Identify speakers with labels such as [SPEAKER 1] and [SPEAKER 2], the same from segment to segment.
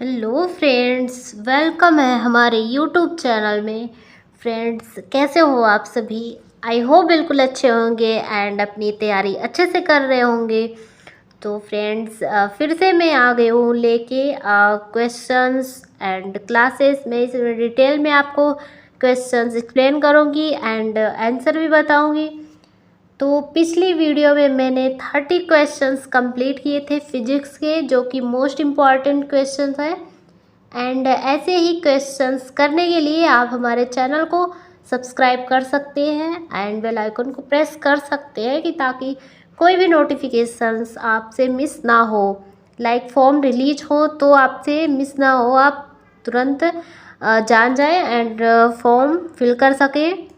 [SPEAKER 1] Hello friends, welcome है हमारे YouTube channel में। फ्रेंड्स, कैसे हो आप सभी? आई होप बिल्कुल अच्छे होंगे एंड अपनी तैयारी अच्छे से कर रहे होंगे। तो फ्रेंड्स, फिर से मैं आ गई हूँ लेके क्वेश्चंस एंड क्लासेस में। इस डिटेल में आपको क्वेश्चंस एक्सप्लेन करूँगी एंड आंसर भी बताऊँगी। तो पिछली वीडियो में मैंने 30 क्वेश्चंस कंप्लीट किए थे फिजिक्स के, जो कि मोस्ट इम्पॉर्टेंट क्वेश्चंस हैं। एंड ऐसे ही क्वेश्चंस करने के लिए आप हमारे चैनल को सब्सक्राइब कर सकते हैं एंड बेल आइकन को प्रेस कर सकते हैं, कि ताकि कोई भी नोटिफिकेशंस आपसे मिस ना हो। लाइक फॉर्म रिलीज हो तो आपसे मिस ना हो, आप तुरंत जान जाएं एंड फॉर्म फिल कर सकें।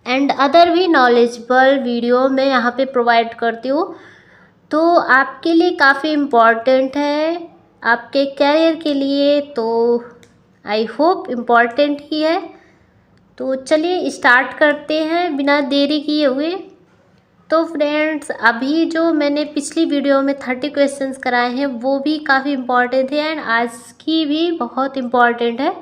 [SPEAKER 1] एंड अदर भी नॉलेजेबल वीडियो मैं यहाँ पे प्रोवाइड करती हूँ, तो आपके लिए काफ़ी इम्पॉर्टेंट है, आपके कैरियर के लिए। तो आई होप इम्पॉर्टेंट ही है। तो चलिए स्टार्ट करते हैं बिना देरी किए हुए। तो फ्रेंड्स, अभी जो मैंने पिछली वीडियो में 30 क्वेश्चंस कराए हैं वो भी काफ़ी इम्पॉर्टेंट थे एंड आज की भी बहुत इम्पॉर्टेंट है।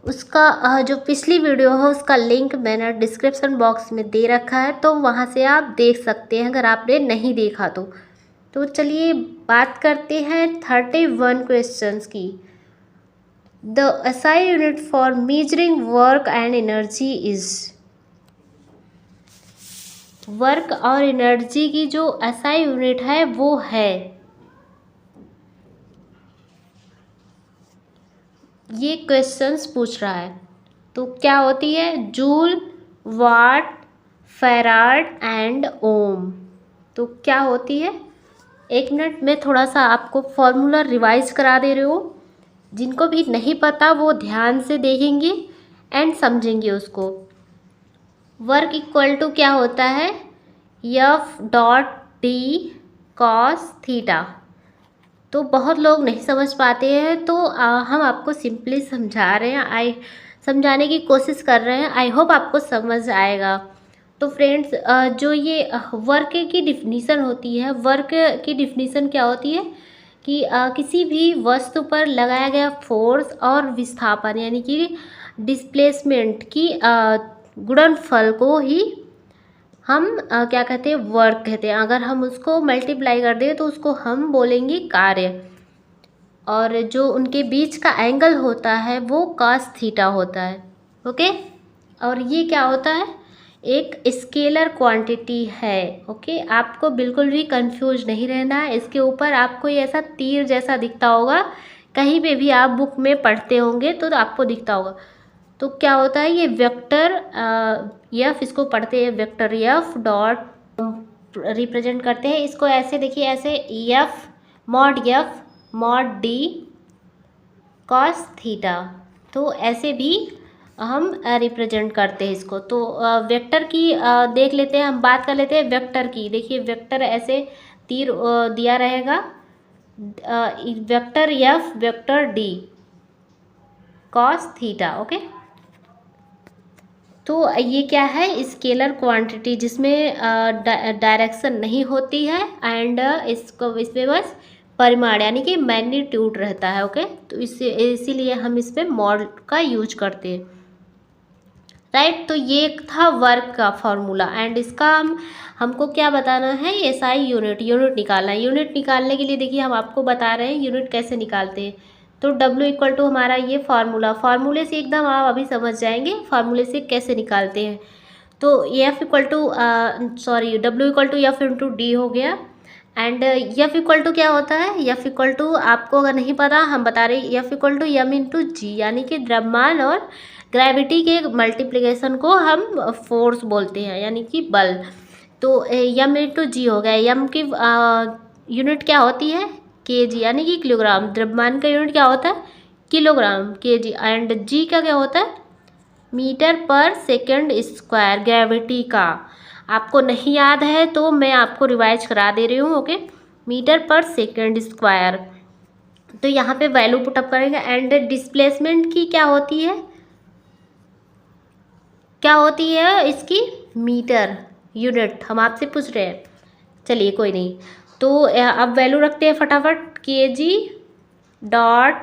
[SPEAKER 1] उसका जो पिछली वीडियो है उसका लिंक मैंने डिस्क्रिप्शन बॉक्स में दे रखा है, तो वहाँ से आप देख सकते हैं अगर आपने नहीं देखा तो। चलिए बात करते हैं 31 क्वेश्चंस की। The SI unit for measuring work and energy is. Work और एनर्जी की जो एसआई यूनिट है वो है, ये क्वेश्चंस पूछ रहा है। तो क्या होती है? जूल, वाट, फैराड एंड ओम। तो क्या होती है? एक मिनट में थोड़ा सा आपको फॉर्मूला रिवाइज करा दे रही हूँ। जिनको भी नहीं पता वो ध्यान से देखेंगे एंड समझेंगे उसको। वर्क इक्वल टू क्या होता है? F dot D cos theta. तो बहुत लोग नहीं समझ पाते हैं, तो हम आपको सिंपली समझा रहे हैं, समझाने की कोशिश कर रहे हैं। आई होप आपको समझ आएगा। तो फ्रेंड्स, जो ये वर्क की डिफिनीसन होती है, वर्क की डिफिनीसन क्या होती है कि किसी भी वस्तु पर लगाया गया फोर्स और विस्थापन, यानी कि डिस्प्लेसमेंट की गुणनफल को ही हम क्या कहते हैं? वर्क कहते हैं। अगर हम उसको मल्टीप्लाई कर दें तो उसको हम बोलेंगे कार्य। और जो उनके बीच का एंगल होता है वो cos थीटा होता है। ओके। और ये क्या होता है? एक स्केलर क्वांटिटी है। ओके, आपको बिल्कुल भी कंफ्यूज नहीं रहना है। इसके ऊपर आपको ये ऐसा तीर जैसा दिखता होगा, कहीं पे भी आप बुक में पढ़ते होंगे तो आपको दिखता होगा। तो क्या होता है? ये वेक्टर एफ, इसको पढ़ते हैं वेक्टर एफ डॉट, रिप्रेजेंट करते हैं इसको ऐसे। देखिए ऐसे, F mod D cos theta. तो ऐसे भी हम रिप्रेजेंट करते हैं इसको। तो वेक्टर की देख लेते हैं, हम बात कर लेते हैं वेक्टर की। देखिए वेक्टर ऐसे तीर दिया रहेगा, vector F vector D cos theta. Okay. तो ये क्या है? स्केलर क्वांटिटी जिसमें डायरेक्शन नहीं होती है एंड इसमें बस परिमाण यानी कि मैग्नीट्यूड रहता है। ओके। तो इसीलिए हम इस पे मॉड का यूज करते हैं, राइट। तो ये एक था वर्क का फॉर्मूला एंड इसका हमको क्या बताना है? एसआई यूनिट निकालना है। यूनिट निकालने के लिए देखिए हम आपको बता रहे हैं यूनिट कैसे निकालते हैं। तो W इक्वल टू हमारा ये फार्मूले से एकदम आप अभी समझ जाएंगे फार्मूले से कैसे निकालते हैं। तो F equal to W equal to F into D हो गया। एंड F इक्वल टू क्या होता है? F इक्वल टू, आपको अगर नहीं पता हम बता रहे, F equal to m into g, यानी कि द्रव्यमान और ग्रेविटी के मल्टीप्लिकेशन को हम फोर्स बोलते हैं, यानी कि बल। तो एम इंटू जी हो गया। एम की यूनिट क्या होती है? केजी, यानी कि किलोग्राम। द्रव्यमान का यूनिट क्या होता है? Kilogram, KG. एंड जी का क्या होता है? मीटर पर सेकंड स्क्वायर, ग्रेविटी का। आपको नहीं याद है तो मैं आपको रिवाइज करा दे रही हूँ। ओके, मीटर पर सेकंड स्क्वायर। तो यहाँ पे वैल्यू पुटअप करेंगे। एंड डिस्प्लेसमेंट की क्या होती है? क्या होती है इसकी? Metre unit. हम आपसे पूछ रहे हैं, चलिए कोई नहीं। तो अब वैल्यू रखते हैं फटाफट, केजी डॉट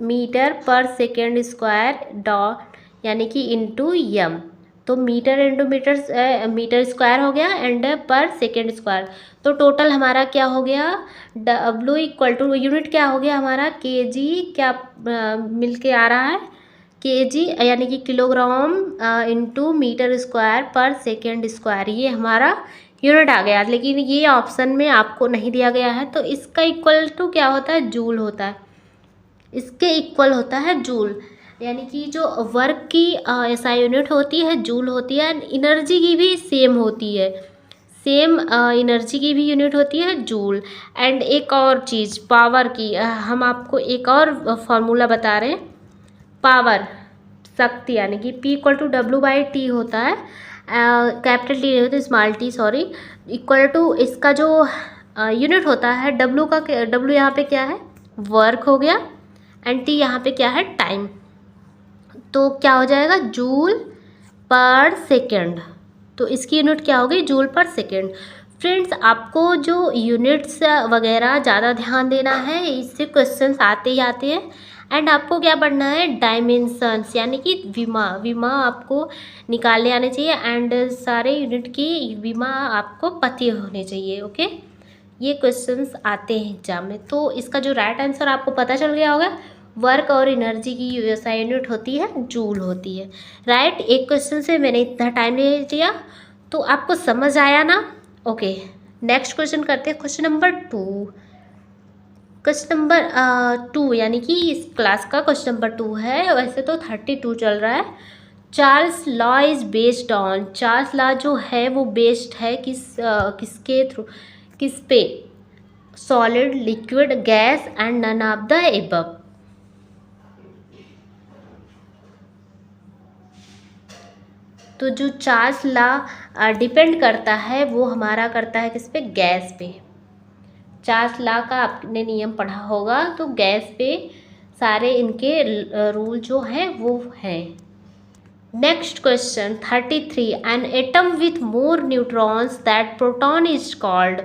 [SPEAKER 1] मीटर पर सेकेंड स्क्वायर डॉट यानी कि इंटू यम। तो metre into metre, metre square हो गया एंड पर सेकेंड स्क्वायर। तो टोटल हमारा क्या हो गया, डब्ल्यू इक्वल टू यूनिट क्या हो गया हमारा, केजी क्या मिल के आ रहा है, केजी यानी कि किलोग्राम इंटू मीटर स्क्वायर पर सेकेंड स्क्वायर, ये हमारा यूनिट आ गया। लेकिन ये ऑप्शन में आपको नहीं दिया गया है, तो इसका इक्वल टू क्या होता है, जूल होता है। इसके इक्वल होता है जूल, यानी कि जो वर्क की एसआई यूनिट होती है जूल होती है। एनर्जी की भी सेम होती है, सेम एनर्जी की भी यूनिट होती है जूल। एंड एक और चीज़ पावर की, हम आपको एक और फार्मूला बता रहे हैं, पावर शक्ति यानी कि P इक्वल टू W/T होता है, कैपिटल टी नहीं होता, small T sorry, equal to इसका जो यूनिट होता है W का, W यहाँ पे क्या है, वर्क हो गया, एंड T यहाँ पे क्या है, टाइम। तो क्या हो जाएगा, जूल पर सेकेंड। तो इसकी यूनिट क्या होगी, जूल पर सेकेंड। फ्रेंड्स, आपको जो यूनिट्स वगैरह ज़्यादा ध्यान देना है, इससे क्वेश्चंस आते ही आते हैं। एंड आपको क्या पढ़ना है, डायमेंशंस यानी कि विमा आपको निकालने आने चाहिए, एंड सारे यूनिट की विमा आपको पता होने चाहिए। ओके, ये क्वेश्चंस आते हैं एग्जाम में। तो इसका जो राइट आंसर आपको पता चल गया होगा, वर्क और एनर्जी की एसआई यूनिट होती है जूल होती है। राइट, एक क्वेश्चन से मैंने इतना टाइम ले लिया, तो आपको समझ आया ना। ओके, नेक्स्ट क्वेश्चन करते हैं, क्वेश्चन नंबर 2। क्वेश्चन नंबर 2 यानी कि इस क्लास का क्वेश्चन नंबर 2 है, वैसे तो 32 चल रहा है। Charles law is based on, Charles law जो है वो बेस्ड है किसके थ्रू, किस पे, solid, liquid, gas and none of the above. तो जो चार्ल्स लॉ डिपेंड करता है वो हमारा करता है किस पे, गैस पे। चार्ल्स लॉ का आपने नियम पढ़ा होगा, तो गैस पे सारे इनके रूल जो हैं वो हैं। Next question 33, an atom with more neutrons that proton is called,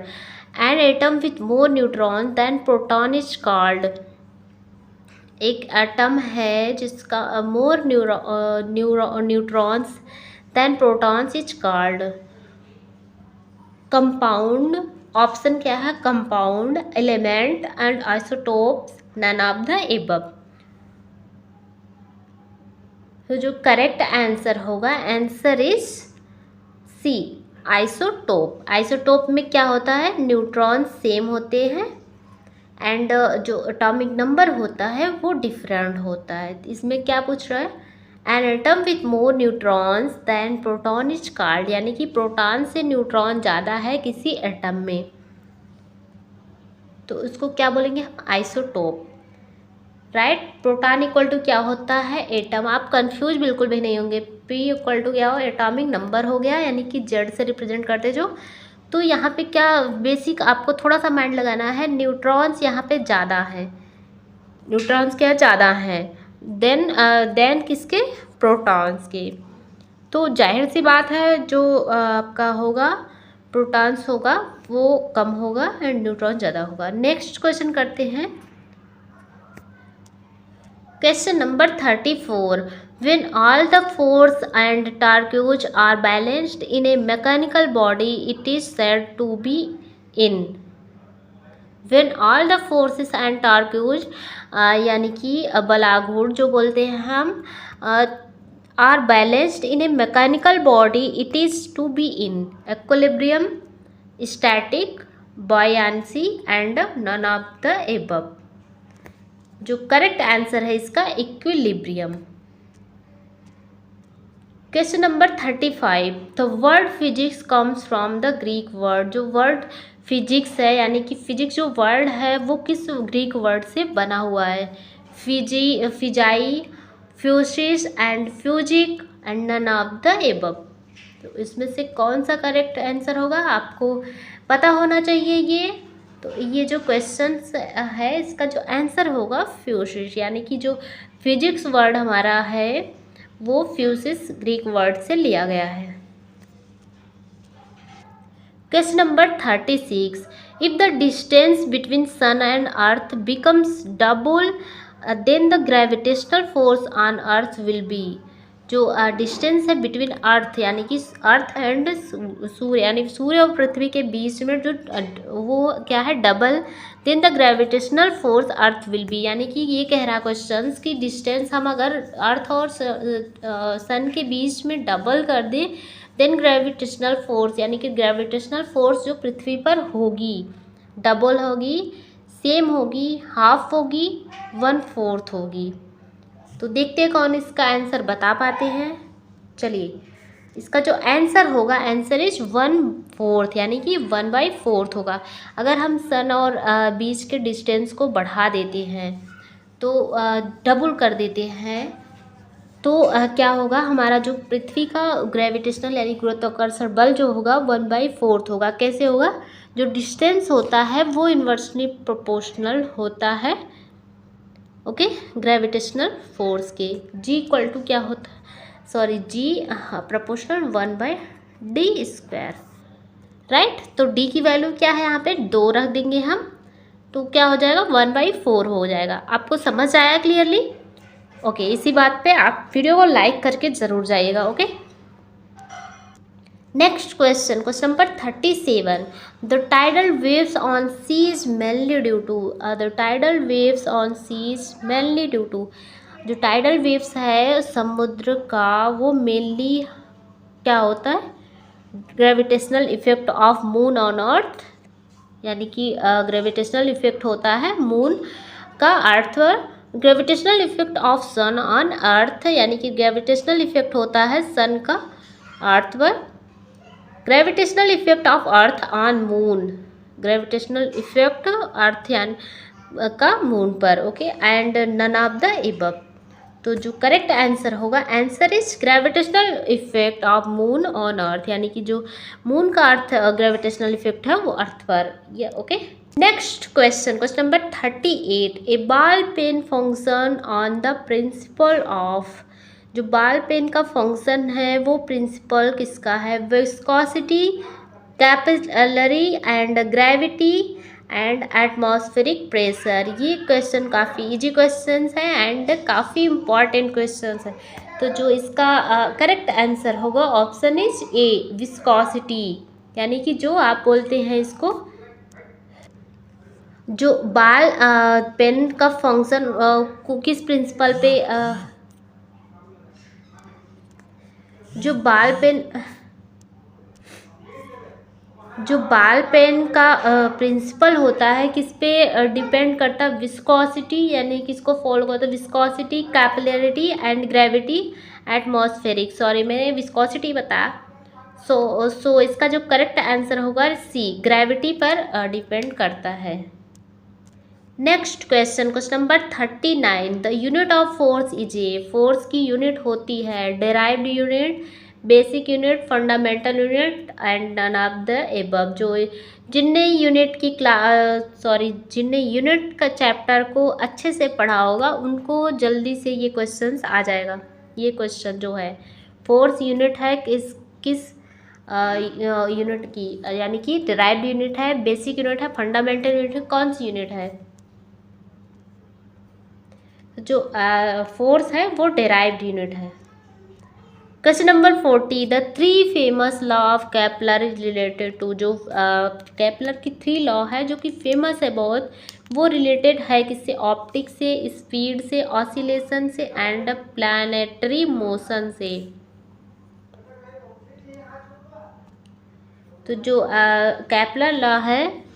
[SPEAKER 1] an atom with more neutron than proton is called. एक एटम है जिसका more neutrons than protons is called compound. Option क्या है, compound, element and isotopes, none of the above. तो जो correct answer होगा, answer is c, isotope. Isotope में क्या होता है, न्यूट्रॉन सेम होते हैं एंड जो एटॉमिक नंबर होता है वो डिफरेंट होता है। इसमें क्या पूछ रहा है, an atom with more neutrons than proton is called, यानी कि प्रोटॉन से न्यूट्रॉन ज़्यादा है किसी एटम में, तो उसको क्या बोलेंगे हम, isotope. Right, proton equal to क्या होता है, एटम। आप कंफ्यूज बिल्कुल भी नहीं होंगे, P इक्वल टू क्या हो, एटॉमिक नंबर हो गया, यानी कि Z से रिप्रेजेंट करते जो। तो यहाँ पे क्या बेसिक आपको थोड़ा सा माइंड लगाना है, न्यूट्रॉन्स यहाँ पे ज़्यादा है, न्यूट्रॉन्स क्या ज़्यादा हैं देन किसके, प्रोटॉन्स के। तो जाहिर सी बात है जो आपका होगा प्रोटॉन्स होगा वो कम होगा एंड न्यूट्रॉन ज़्यादा होगा। नेक्स्ट क्वेश्चन करते हैं, question number 34, when all the force and torque are balanced in a mechanical body it is said to be in। when all the forces and torque यानी कि बलाघूट जो बोलते हैं हम, are balanced in a mechanical body it is to be in equilibrium, static, buoyancy and none of the above। जो correct answer है इसका equilibrium. Question number 35, the word physics comes from the Greek word. जो word physics है यानी कि physics जो word है वो किस ग्रीक वर्ड से बना हुआ है, फिजाई, फ्यूसिस एंड फ्यूजिक and none of the above. तो इसमें से कौन सा करेक्ट आंसर होगा, आपको पता होना चाहिए ये। तो ये जो क्वेश्चन है इसका जो आंसर होगा फ्यूसिस, यानी कि जो फिजिक्स वर्ड हमारा है वो फ्यूसिस ग्रीक वर्ड से लिया गया है। Question number 36. If the distance between sun and earth becomes double, then the gravitational force on earth will be. जो डिस्टेंस है बिटवीन अर्थ यानी कि अर्थ एंड सूर्य यानी सूर्य और पृथ्वी के बीच में जो वो क्या है double, then the gravitational force earth will be, यानी कि ये कह रहा क्वेश्चन कि डिस्टेंस हम अगर अर्थ और सन के बीच में डबल कर दें, देन ग्रेविटेशनल फोर्स यानी कि ग्रेविटेशनल फोर्स जो पृथ्वी पर होगी डबल होगी, सेम होगी, हाफ होगी, 1/4 होगी। तो देखते हैं कौन इसका आंसर बता पाते हैं। चलिए, इसका जो आंसर होगा, आंसर इज 1/4 यानी कि 1/4 होगा। अगर हम सन और बीच के डिस्टेंस को बढ़ा देते हैं तो डबल कर देते हैं तो क्या होगा, हमारा जो पृथ्वी का ग्रेविटेशनल यानी गुरुत्वाकर्षण बल जो होगा 1/4 होगा। कैसे होगा, जो डिस्टेंस होता है वो इन्वर्सली प्रोपोर्शनल होता है ओके ग्रेविटेशनल फोर्स के। जी इक्वल टू क्या होता है, सॉरी जी प्रोपोर्शनल 1/d², राइट। तो डी की वैल्यू क्या है, यहाँ पे 2 रख देंगे हम, तो क्या हो जाएगा 1/4 हो जाएगा। आपको समझ आया क्लियरली? ओके, इसी बात पे आप वीडियो को लाइक करके ज़रूर जाइएगा। Okay, next question, question number 37. The tidal waves on seas mainly due to, the tidal waves on seas mainly due to, जो टाइडल वेव्स है समुद्र का वो मेनली क्या होता है, gravitational effect of moon on earth, यानी कि ग्रेविटेशनल इफेक्ट होता है मून का अर्थ पर, gravitational effect of sun on earth यानी कि ग्रेविटेशनल इफेक्ट होता है सन का अर्थ पर, gravitational effect of earth on moon, gravitational effect earth यानी का मून पर। Okay, and none of the above. तो जो करेक्ट आंसर होगा, answer is gravitational effect of moon on earth, यानी कि जो मून का अर्थ ग्रेविटेशनल इफेक्ट है वो अर्थ पर। ये okay. Next question, question number 38. A ball pen function on the principle of, जो बॉल पेन का फंक्शन है वो प्रिंसिपल किसका है, viscosity, capillary and gravity and atmospheric pressure. ये क्वेश्चन काफ़ी इजी क्वेश्चंस हैं एंड काफ़ी इम्पॉर्टेंट क्वेश्चंस हैं। तो जो इसका करेक्ट आंसर होगा ऑप्शन इज ए, विस्कोसिटी, यानी कि जो आप बोलते हैं इसको, जो बॉल पेन का फंक्शन किस प्रिंसिपल पे, जो बॉल पेन का प्रिंसिपल होता है किस पे डिपेंड करता है, विस्कोसिटी, यानी किसको फॉलो करता है, viscosity, capillarity and gravity, atmospheric, sorry मैंने विस्कोसिटी बताया। सो इसका जो करेक्ट आंसर होगा सी, ग्रेविटी पर डिपेंड करता है। Next question, question number 39. The unit of force is a, force की यूनिट होती है derived unit, basic unit, fundamental unit and none of the above. जो जिनने यूनिट की जिनने यूनिट का चैप्टर को अच्छे से पढ़ा होगा उनको जल्दी से ये क्वेश्चंस आ जाएगा। ये क्वेश्चन जो है फोर्स यूनिट है किस यूनिट की, यानी कि डेराइव्ड यूनिट है, बेसिक यूनिट है, फंडामेंटल यूनिट है, कौन सी यूनिट है, जो फोर्स है वो डेराइव्ड यूनिट है। Question number 40. The 3 famous law of Kepler is related to, जो केपलर की 3 लॉ है जो कि फेमस है बहुत, वो रिलेटेड है किससे, ऑप्टिक्स से, स्पीड से, ऑसिलेशन से एंड प्लैनेटरी मोशन से। तो जो केपलर लॉ है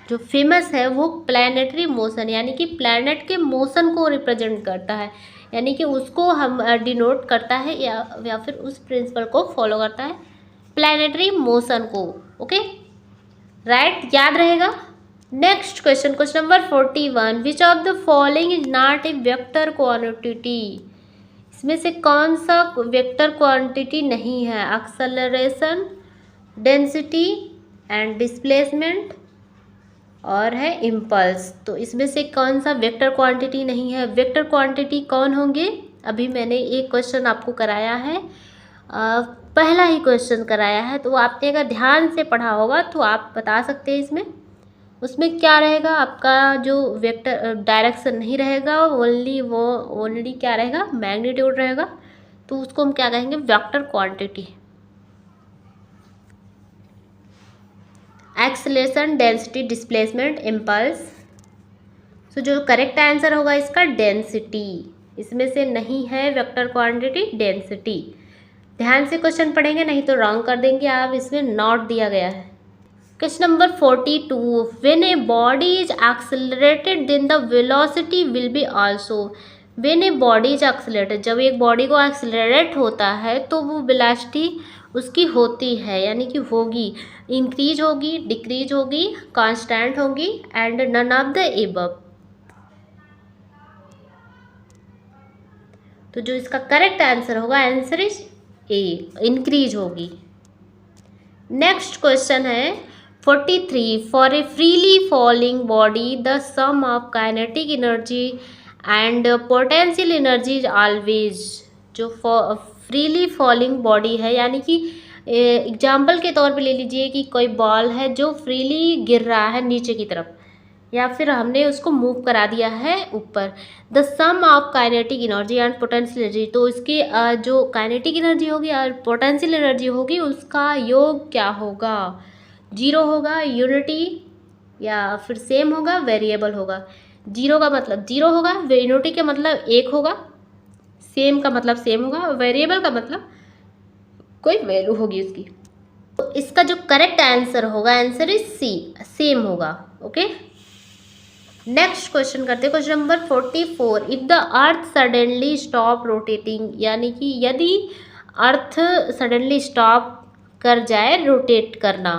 [SPEAKER 1] जो फेमस है वो प्लैनेटरी मोशन, यानी कि प्लैनेट के मोशन को रिप्रेजेंट करता है, यानी कि उसको हम डिनोट करता है या फिर उस प्रिंसिपल को फॉलो करता है, प्लैनेटरी मोशन को। ओके, राइट, याद रहेगा। Next question, question number 41. Which of the following is not a vector quantity, इसमें से कौन सा वेक्टर क्वांटिटी नहीं है, एक्सेलरेशन, डेंसिटी एंड डिस्प्लेसमेंट और है इम्पल्स। तो इसमें से कौन सा वेक्टर क्वांटिटी नहीं है, वेक्टर क्वांटिटी कौन होंगे, अभी मैंने एक क्वेश्चन आपको कराया है पहला ही क्वेश्चन कराया है, तो आपने अगर ध्यान से पढ़ा होगा तो आप बता सकते हैं इसमें। उसमें क्या रहेगा, आपका जो वेक्टर डायरेक्शन नहीं रहेगा, ओनली क्या रहेगा, मैग्नीट्यूड रहेगा, तो उसको हम क्या कहेंगे, vector quantity. Acceleration, density, displacement, impulse. तो जो करेक्ट आंसर होगा इसका डेंसिटी, इसमें से नहीं है वेक्टर क्वांटिटी, डेंसिटी। ध्यान से क्वेश्चन पढ़ेंगे, नहीं तो रॉन्ग कर देंगे आप, इसमें नॉट दिया गया है। Question number 42, when a body is accelerated then the velocity will be also. When a body is accelerated, जब एक बॉडी को एक्सेलरेट होता है तो वो वेलोसिटी उसकी होती है, यानी कि होगी, इंक्रीज होगी, डिक्रीज होगी, कांस्टेंट होगी, and none of the above. तो जो इसका करेक्ट आंसर होगा, आंसर इज ए, इंक्रीज होगी। नेक्स्ट क्वेश्चन है 43, for a freely falling body the sum of kinetic energy and potential energy is always. जो फ्रीली फॉलिंग बॉडी है, यानी कि एग्जाम्पल के तौर पे ले लीजिए कि कोई बॉल है जो फ्रीली गिर रहा है नीचे की तरफ, या फिर हमने उसको मूव करा दिया है ऊपर। The sum of kinetic energy and potential energy, तो इसकी जो काइनेटिक एनर्जी होगी और पोटेंशियल एनर्जी होगी उसका योग क्या होगा, 0 होगा, यूनिटी, या फिर सेम होगा, वेरिएबल होगा। 0 का मतलब 0 होगा, यूनिटी का मतलब 1 होगा, सेम का मतलब सेम होगा, वेरिएबल का मतलब कोई वैल्यू होगी उसकी। तो इसका जो करेक्ट आंसर होगा, आंसर इज सी, सेम होगा। ओके, नेक्स्ट क्वेश्चन करते हैं, question number 44, if the earth suddenly stop rotating, यानी कि यदि अर्थ सडनली स्टॉप कर जाए रोटेट करना,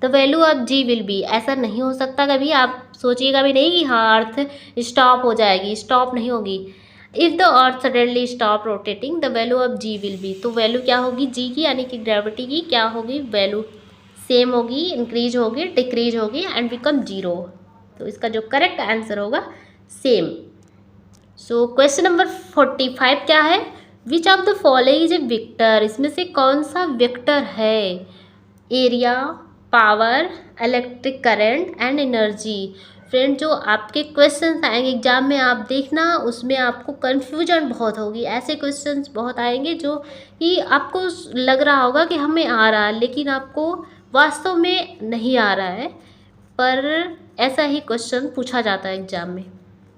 [SPEAKER 1] the value of G will be. ऐसा नहीं हो सकता कभी, आप सोचिएगा भी नहीं कि हाँ अर्थ स्टॉप हो जाएगी, स्टॉप नहीं होगी। If the earth suddenly stop rotating the value of G will be, तो वैल्यू क्या होगी जी की, यानी कि ग्रेविटी की क्या होगी, वैल्यू सेम होगी, इंक्रीज होगी, डिक्रीज होगी, एंड बिकम 0। तो इसका जो करेक्ट आंसर होगा सेम। सो क्वेश्चन नंबर 45 क्या है, which of the following is a vector, इसमें से कौन सा वेक्टर है, area, power, electric current and energy. Friend, जो आपके क्वेश्चंस आएंगे एग्जाम में आप देखना, उसमें आपको कन्फ्यूजन बहुत होगी, ऐसे क्वेश्चंस बहुत आएंगे जो कि आपको लग रहा होगा कि हमें आ रहा है, लेकिन आपको वास्तव में नहीं आ रहा है, पर ऐसा ही क्वेश्चन पूछा जाता है एग्जाम में।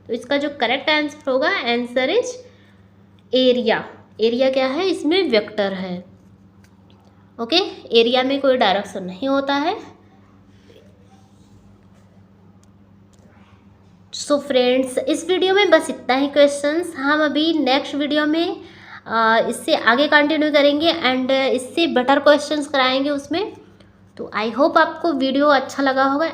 [SPEAKER 1] तो इसका जो करेक्ट आंसर होगा, आंसर इज एरिया। एरिया क्या है, इसमें वेक्टर है। ओके, एरिया में कोई डायरेक्शन नहीं होता है। सो फ्रेंड्स, इस वीडियो में बस इतना ही क्वेश्चंस। हम अभी नेक्स्ट वीडियो में इससे आगे कंटिन्यू करेंगे एंड इससे बेटर क्वेश्चंस कराएंगे उसमें। तो आई होप आपको वीडियो अच्छा लगा होगा।